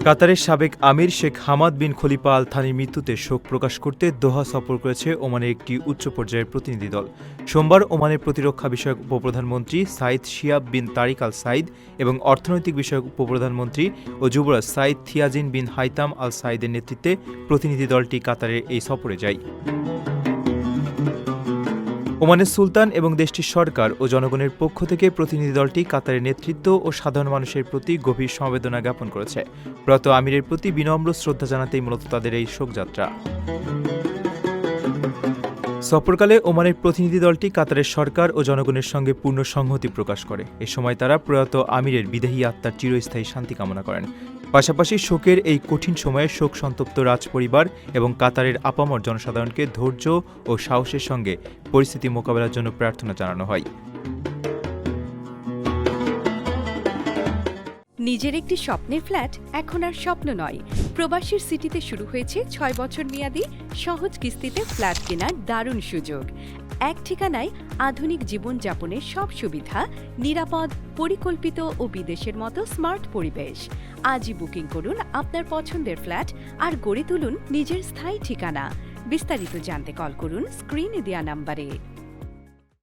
কাতারের সাবেক আমির Sheikh Hamad bin খলিফা আল থানির মৃত্যুতে শোক প্রকাশ করতে দোহা সফর করেছে ওমানের একটি উচ্চ পর্যায়ের প্রতিনিধি দল। সোমবার ওমানের প্রতিরক্ষা বিষয়ক উপপ্রধানমন্ত্রী সাইদ শিয়াব বিন তারিক আল সাইদ এবং অর্থনৈতিক বিষয়ক উপপ্রধানমন্ত্রী ও যুবরাজ সাইদ থিয়াজিন বিন হাইতাম আল সাইদের নেতৃত্বে প্রতিনিধি দলটি কাতারের এই সফরে যায়। ওমানের সুলতান এবং দেশটির সরকার ও জনগণের পক্ষ থেকে প্রতিনিধি দলটি কাতারের নেতৃত্ব ও সাধারণ মানুষের প্রতি গভীর সমবেদনা জ্ঞাপন করেছে। প্রয়াত আমিরের প্রতি বিনম্র শ্রদ্ধা জানাতেই মূলত তাদের এই শোকযাত্রা। সফরকালে ওমানের প্রতিনিধি দলটি কাতারের সরকার ও জনগণের সঙ্গে পূর্ণ সংহতি প্রকাশ করে। এ সময় তারা প্রয়াত আমিরের বিদেহী আত্মার চিরস্থায়ী শান্তি কামনা করেন। পাশাপাশি শোকের এই কঠিন সময়ে শোক সন্তপ্ত রাজপরিবার এবং কাতারের আপামর জনসাধারণকে ধৈর্য ও সাহসের সঙ্গে পরিস্থিতি মোকাবেলার জন্য প্রার্থনা জানানো হয়। নিজের একটি স্বপ্নের ফ্ল্যাট এখন আর স্বপ্ন নয়। প্রবাসীর সিটিতে শুরু হয়েছে ৬ বছর মেয়াদী সহজ কিস্তিতে ফ্ল্যাট কেনার দারুণ সুযোগ। এক ঠিকানায় আধুনিক জীবনযাপনের সব সুবিধা, নিরাপদ, পরিকল্পিত ও বিদেশের মতো স্মার্ট পরিবেশ। আজই বুকিং করুন আপনার পছন্দের ফ্ল্যাট আর গড়ে তুলুন নিজের স্থায়ী ঠিকানা। বিস্তারিত জানতে কল করুন স্ক্রিনে দেয়া নাম্বারে।